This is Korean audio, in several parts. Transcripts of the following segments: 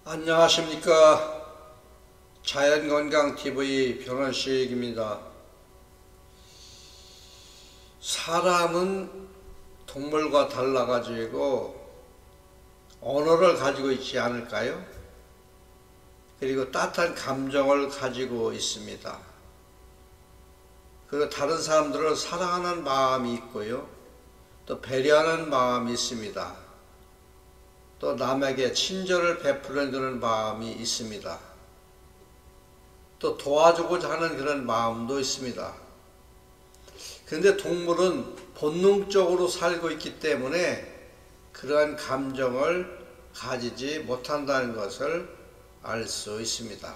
안녕하십니까. 자연건강TV 변원식입니다. 사람은 동물과 달라가지고 언어를 가지고 있지 않을까요? 그리고 따뜻한 감정을 가지고 있습니다. 그리고 다른 사람들을 사랑하는 마음이 있고요. 또 배려하는 마음이 있습니다. 또 남에게 친절을 베풀어주는 마음이 있습니다. 또 도와주고자 하는 그런 마음도 있습니다. 그런데 동물은 본능적으로 살고 있기 때문에 그러한 감정을 가지지 못한다는 것을 알 수 있습니다.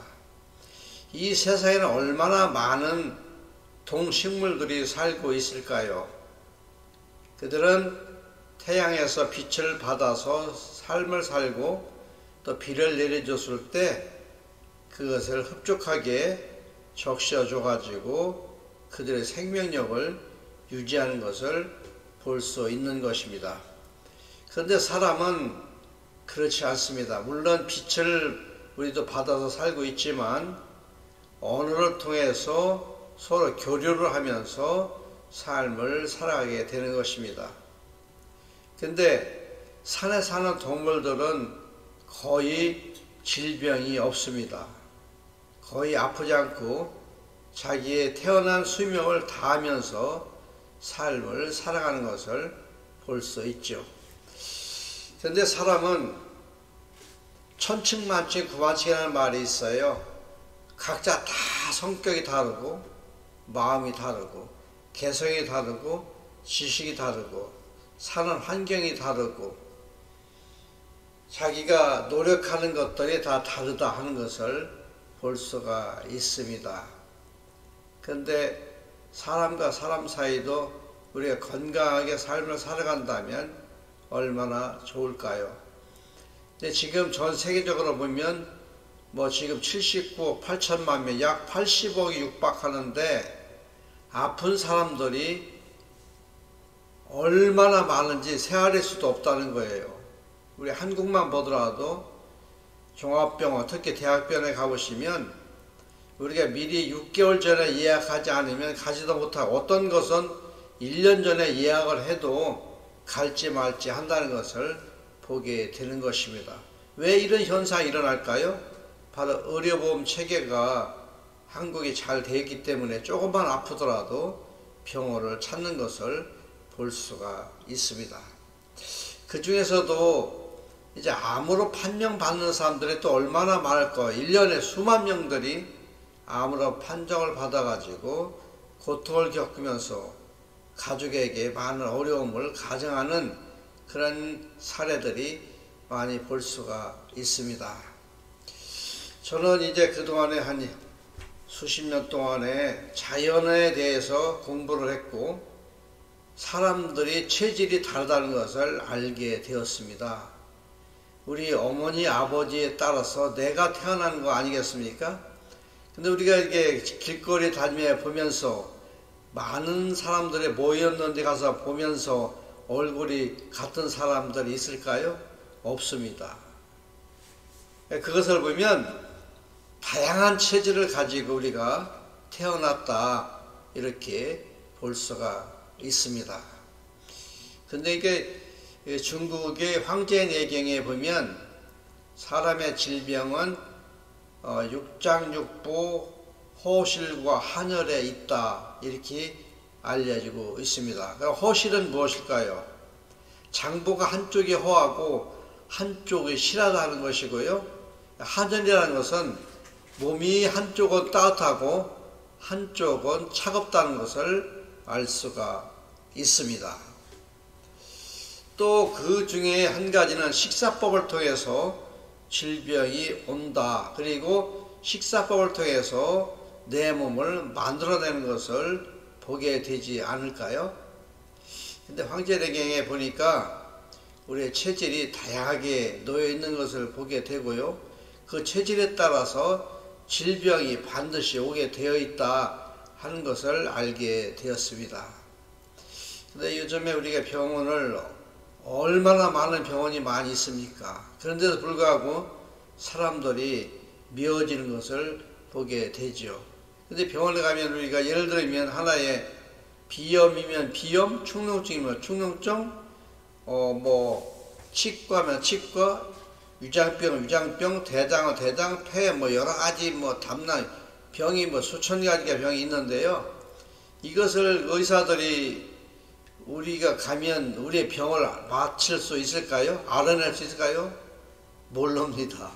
이 세상에는 얼마나 많은 동식물들이 살고 있을까요? 그들은 태양에서 빛을 받아서 삶을 살고 또 비를 내려줬을 때 그것을 흡족하게 적셔줘 가지고 그들의 생명력을 유지하는 것을 볼 수 있는 것입니다. 그런데 사람은 그렇지 않습니다. 물론 빛을 우리도 받아서 살고 있지만 언어를 통해서 서로 교류를 하면서 삶을 살아가게 되는 것입니다. 근데 산에 사는 동물들은 거의 질병이 없습니다. 거의 아프지 않고 자기의 태어난 수명을 다하면서 삶을 살아가는 것을 볼 수 있죠. 그런데 사람은 천층만층 구만층이라는 말이 있어요. 각자 다 성격이 다르고 마음이 다르고 개성이 다르고 지식이 다르고 사는 환경이 다르고 자기가 노력하는 것들이 다 다르다 하는 것을 볼 수가 있습니다. 그런데 사람과 사람 사이도 우리가 건강하게 삶을 살아간다면 얼마나 좋을까요? 근데 지금 전 세계적으로 보면 지금 79억 8천만 명, 약 80억이 육박하는데 아픈 사람들이 얼마나 많은지 세알일 수도 없다는 거예요. 우리 한국만 보더라도 종합병원, 특히 대학병원에 가보시면 우리가 미리 6개월 전에 예약하지 않으면 가지도 못하고 어떤 것은 1년 전에 예약을 해도 갈지 말지 한다는 것을 보게 되는 것입니다. 왜 이런 현상이 일어날까요? 바로 의료보험 체계가 한국이 잘 되어 있기 때문에 조금만 아프더라도 병원을 찾는 것을 볼 수가 있습니다. 그 중에서도 이제 암으로 판정받는 사람들이 또 얼마나 많을까. 1년에 수만 명들이 암으로 판정을 받아가지고 고통을 겪으면서 가족에게 많은 어려움을 가정하는 그런 사례들이 많이 볼 수가 있습니다. 저는 이제 그동안에 한 수십 년 동안에 자연에 대해서 공부를 했고 사람들이 체질이 다르다는 것을 알게 되었습니다. 우리 어머니 아버지에 따라서 내가 태어난 거 아니겠습니까? 근데 우리가 이렇게 길거리 다니며 보면서 많은 사람들이 모였는 데 가서 보면서 얼굴이 같은 사람들이 있을까요? 없습니다. 그것을 보면 다양한 체질을 가지고 우리가 태어났다 이렇게 볼 수가 있습니다. 근데 이게 중국의 황제내경에 보면 사람의 질병은 육장육부 호실과 한열에 있다 이렇게 알려지고 있습니다. 호실은 무엇일까요? 장부가 한쪽이 호하고 한쪽이 실하다는 것이고요. 한열이라는 것은 몸이 한쪽은 따뜻하고 한쪽은 차갑다는 것을 알 수가 있습니다. 또 그 중에 한 가지는 식사법을 통해서 질병이 온다. 그리고 식사법을 통해서 내 몸을 만들어내는 것을 보게 되지 않을까요? 근데 황제내경에 보니까 우리의 체질이 다양하게 놓여 있는 것을 보게 되고요. 그 체질에 따라서 질병이 반드시 오게 되어 있다 하는 것을 알게 되었습니다. 근데 요즘에 우리가 병원을 얼마나 많은 병원이 많이 있습니까? 그런데도 불구하고 사람들이 미워지는 것을 보게 되죠. 근데 병원에 가면 우리가 예를 들면 하나의 비염이면 비염, 축농증이면 축농증, 치과면 치과, 위장병, 위장병, 대장은 대장, 폐, 여러 가지 담낭 병이 수천 가지가 병이 있는데요. 이것을 의사들이 우리가 가면 우리의 병을 맞힐 수 있을까요? 알아낼 수 있을까요? 모릅니다.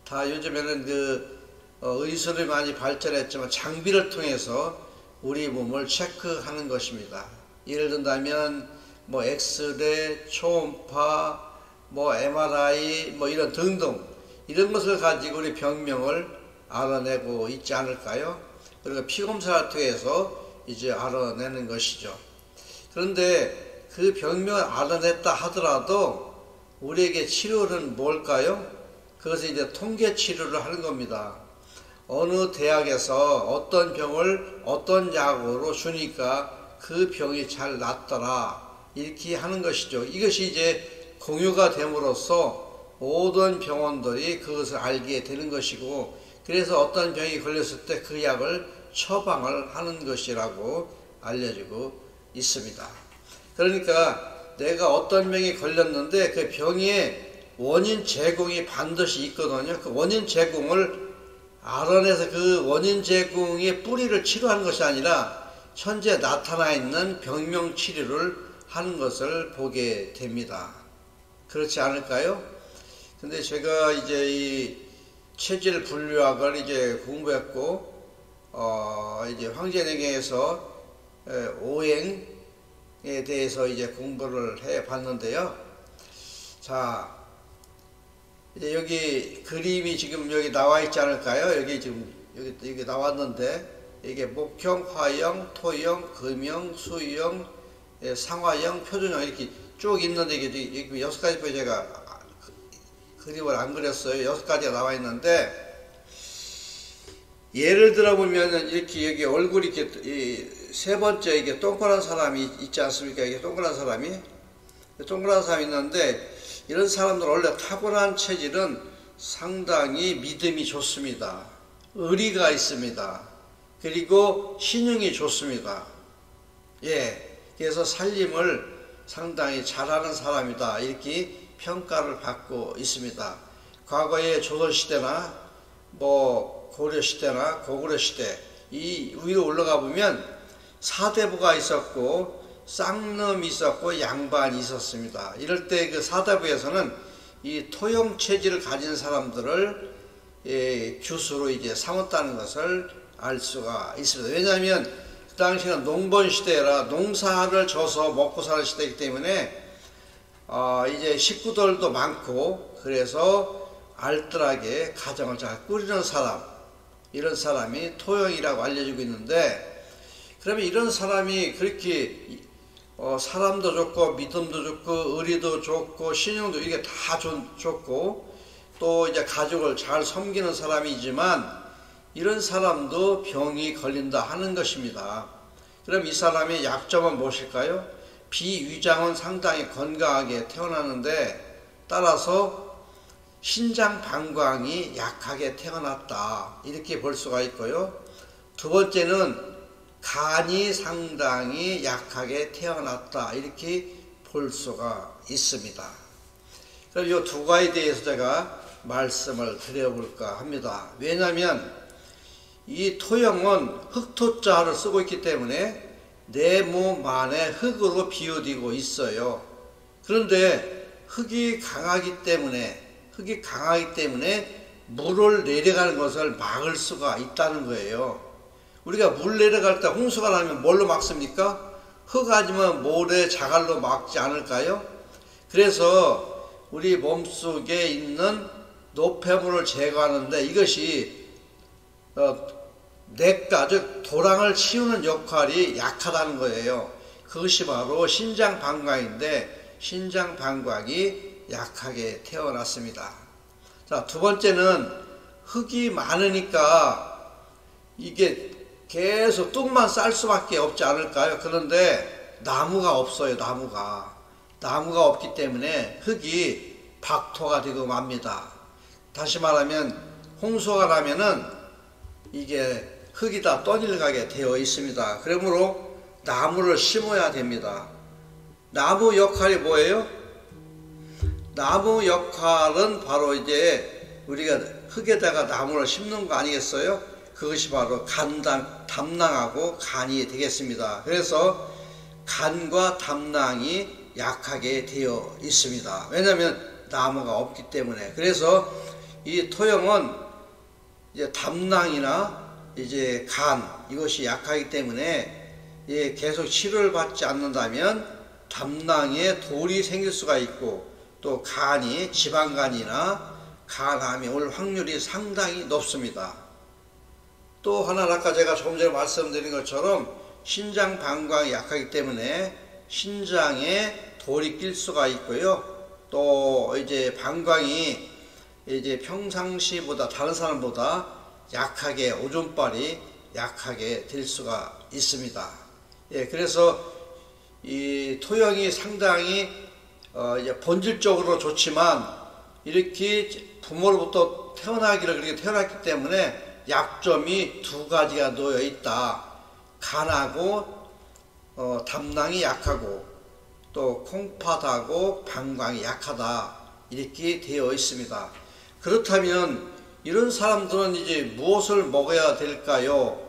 다 요즘에는 의술이 많이 발전했지만 장비를 통해서 우리 몸을 체크하는 것입니다. 예를 든다면 엑스레이, 초음파, MRI 이런 등등 이런 것을 가지고 우리 병명을 알아내고 있지 않을까요? 그리고 피검사를 통해서 이제 알아내는 것이죠. 그런데 그 병명을 알아냈다 하더라도 우리에게 치료는 뭘까요? 그것은 이제 통계 치료를 하는 겁니다. 어느 대학에서 어떤 병을 어떤 약으로 주니까 그 병이 잘 낫더라 이렇게 하는 것이죠. 이것이 이제 공유가 됨으로써 모든 병원들이 그것을 알게 되는 것이고, 그래서 어떤 병이 걸렸을 때 그 약을 처방을 하는 것이라고 알려지고 있습니다. 그러니까 내가 어떤 병이 걸렸는데 그 병의 원인 제공이 반드시 있거든요. 그 원인 제공을 알아내서 그 원인 제공의 뿌리를 치료하는 것이 아니라 현재 나타나 있는 병명 치료를 하는 것을 보게 됩니다. 그렇지 않을까요? 근데 제가 이제 이 체질 분류학을 이제 공부했고, 이제 황제내경에서 오행에 대해서 이제 공부를 해 봤는데요. 자, 이제 여기 그림이 지금 여기 나와 있지 않을까요? 여기 지금 여기 나왔는데, 이게 목형, 화형, 토형, 금형, 수형, 상화형, 표준형 이렇게 쭉 있는데, 이게 6가지 표에 제가 그림을 안 그렸어요. 6가지가 나와 있는데, 예를 들어 보면 이렇게 여기 얼굴이 이렇게 세 번째 이게 동그란 사람이 있지 않습니까? 이게 동그란 사람이 있는데, 이런 사람들 원래 타고난 체질은 상당히 믿음이 좋습니다. 의리가 있습니다. 그리고 신용이 좋습니다. 그래서 살림을 상당히 잘하는 사람이다 이렇게 평가를 받고 있습니다. 과거에 조선시대나 고려시대나 고구려시대 이 위로 올라가 보면 사대부가 있었고 쌍놈이 있었고 양반이 있었습니다. 이럴 때 그 사대부에서는 이 토형 체질을 가진 사람들을 규수로 이제 삼았다는 것을 알 수가 있습니다. 왜냐하면 그 당시에는 농번 시대라 농사를 져서 먹고 사는 시대이기 때문에 이제 식구들도 많고, 그래서 알뜰하게 가정을 잘 꾸리는 사람, 이런 사람이 토형이라고 알려지고 있는데, 그러면 이런 사람이 그렇게 사람도 좋고 믿음도 좋고 의리도 좋고 신용도 이게 다 좋고 또 이제 가족을 잘 섬기는 사람이지만, 이런 사람도 병이 걸린다 하는 것입니다. 그럼 이 사람의 약점은 무엇일까요? 비위장은 상당히 건강하게 태어나는데, 따라서 신장 방광이 약하게 태어났다 이렇게 볼 수가 있고요. 두 번째는 간이 상당히 약하게 태어났다 이렇게 볼 수가 있습니다. 그럼 이 두 가지에 대해서 제가 말씀을 드려볼까 합니다. 왜냐하면 이 토형은 흑토자를 쓰고 있기 때문에 내 몸 안에 흙으로 비워지고 있어요. 그런데 흙이 강하기 때문에 물을 내려가는 것을 막을 수가 있다는 거예요. 우리가 물 내려갈 때 홍수가 나면 뭘로 막습니까? 흙 아니면 모래, 자갈로 막지 않을까요? 그래서 우리 몸속에 있는 노폐물을 제거하는데 이것이 뇌가, 즉 도랑을 치우는 역할이 약하다는 거예요. 그것이 바로 신장방광인데 신장방광이 약하게 태어났습니다. 자, 두 번째는 흙이 많으니까 이게 계속 뚝만 쌀 수밖에 없지 않을까요? 그런데 나무가 없어요. 나무가 없기 때문에 흙이 박토가 되고 맙니다. 다시 말하면 홍수가 나면은 이게 흙이 다 떠내려가게 되어 있습니다. 그러므로 나무를 심어야 됩니다. 나무 역할이 뭐예요? 나무 역할은 바로 이제 우리가 흙에다가 나무를 심는 거 아니겠어요? 그것이 바로 담낭하고 간이 되겠습니다. 그래서 간과 담낭이 약하게 되어 있습니다. 왜냐하면 나무가 없기 때문에. 그래서 이 토형은 이제 담낭이나 이제 간 이것이 약하기 때문에 계속 치료를 받지 않는다면 담낭에 돌이 생길 수가 있고 또 간이 지방간이나 간암이 올 확률이 상당히 높습니다. 또 하나 아까 제가 조금 전에 말씀드린 것처럼 신장 방광이 약하기 때문에 신장에 돌이 낄 수가 있고요. 또 이제 방광이 이제 평상시보다 다른 사람보다 약하게 오존발이 약하게 될 수가 있습니다. 그래서 이 토형이 상당히 이제 본질적으로 좋지만 이렇게 부모로부터 태어나기를 그렇게 태어났기 때문에 약점이 두 가지가 놓여 있다. 간하고 담낭이 약하고 또 콩팥하고 방광이 약하다. 이렇게 되어 있습니다. 그렇다면 이런 사람들은 이제 무엇을 먹어야 될까요?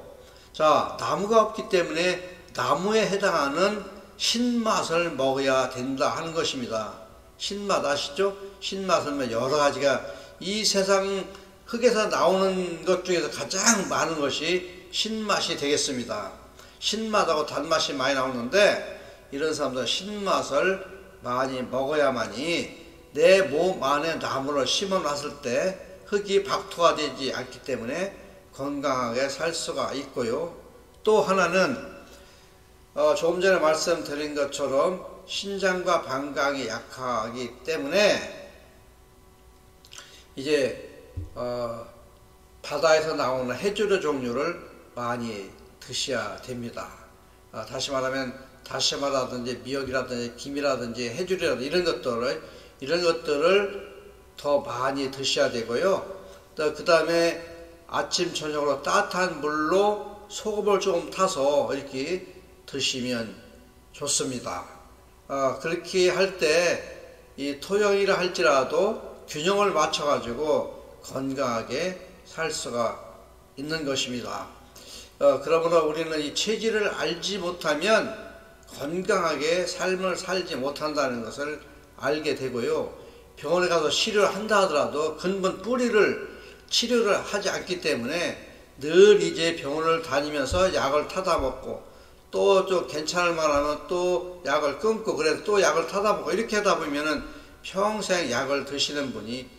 자, 나무가 없기 때문에 나무에 해당하는 신맛을 먹어야 된다 하는 것입니다. 신맛 아시죠? 신맛은 여러 가지가 이 세상 흙에서 나오는 것 중에서 가장 많은 것이 신맛이 되겠습니다. 신맛하고 단맛이 많이 나오는데 이런 사람들은 신맛을 많이 먹어야만이 내 몸 안에 나무를 심어 놨을 때 흙이 박토가 되지 않기 때문에 건강하게 살 수가 있고요. 또 하나는 조금 전에 말씀드린 것처럼 신장과 방광이 약하기 때문에 이제 바다에서 나오는 해조류 종류를 많이 드셔야 됩니다. 다시 말하면 다시마라든지 미역이라든지 김이라든지 해조류라든지 이런 것들을 더 많이 드셔야 되고요. 또 그 다음에 아침 저녁으로 따뜻한 물로 소금을 조금 타서 이렇게 드시면 좋습니다. 그렇게 할 때 이 토형이라 할지라도 균형을 맞춰 가지고 건강하게 살 수가 있는 것입니다. 그러므로 우리는 이 체질을 알지 못하면 건강하게 삶을 살지 못한다는 것을 알게 되고요. 병원에 가서 치료를 한다 하더라도 근본 뿌리를 치료를 하지 않기 때문에 늘 이제 병원을 다니면서 약을 타다 먹고 또 좀 괜찮을 만하면 또 약을 끊고 그래서 또 약을 타다 먹고 이렇게 하다 보면은 평생 약을 드시는 분이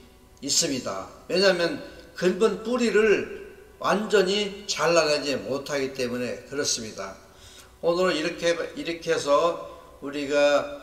있습니다. 왜냐하면 근본 뿌리를 완전히 잘라내지 못하기 때문에 그렇습니다. 오늘은 이렇게 해서 우리가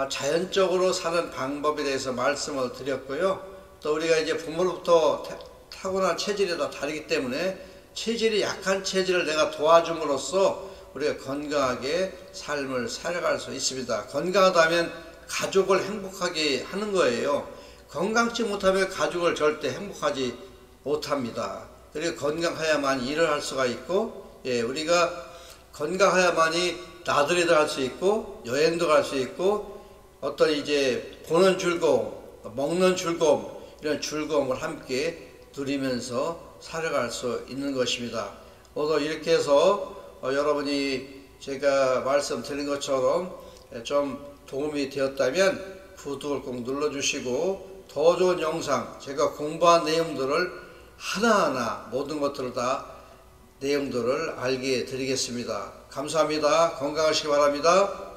자연적으로 사는 방법에 대해서 말씀을 드렸고요. 또 우리가 이제 부모로부터 타고난 체질이 다 다르기 때문에 체질이 약한 체질을 내가 도와줌으로써 우리가 건강하게 삶을 살아갈 수 있습니다. 건강하다면 가족을 행복하게 하는 거예요. 건강치 못하면 가족을 절대 행복하지 못합니다. 그리고 건강해야만 일을 할 수가 있고, 우리가 건강해야만이 나들이도 할 수 있고, 여행도 갈 수 있고, 어떤 이제 보는 즐거움, 먹는 즐거움, 이런 즐거움을 함께 누리면서 살아갈 수 있는 것입니다. 오늘 이렇게 해서 여러분이 제가 말씀드린 것처럼 좀 도움이 되었다면 구독을 꼭 눌러주시고 더 좋은 영상, 제가 공부한 내용들을 하나하나 모든 것들을 다 내용들을 알게 드리겠습니다. 감사합니다. 건강하시기 바랍니다.